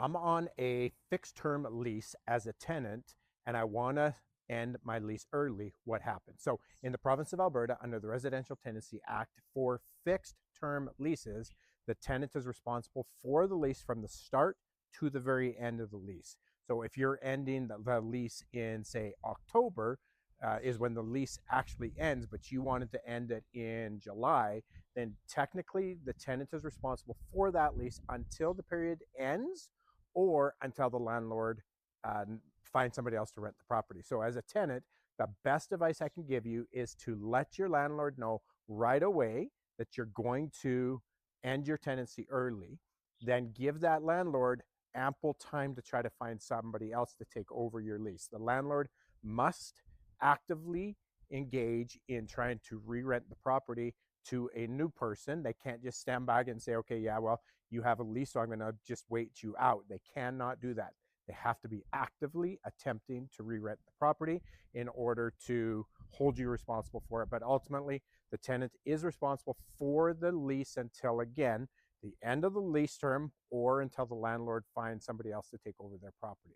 I'm on a fixed term lease as a tenant and I want to end my lease early. What happens? So, in the province of Alberta, under the Residential Tenancy Act, for fixed term leases, the tenant is responsible for the lease from the start to the very end of the lease. So, if you're ending the lease in, say, October, is when the lease actually ends, but you wanted to end it in July, then technically the tenant is responsible for that lease until the period ends or until the landlord finds somebody else to rent the property. So, as a tenant, the best advice I can give you is to let your landlord know right away that you're going to end your tenancy early. Then give that landlord ample time to try to find somebody else to take over your lease. The landlord must actively engage in trying to re-rent the property to a new person. They can't just stand back and say, okay, yeah, well, you have a lease, so I'm going to just wait you out. They cannot do that. They have to be actively attempting to re-rent the property in order to hold you responsible for it. But ultimately, the tenant is responsible for the lease until, again, the end of the lease term or until the landlord finds somebody else to take over their property.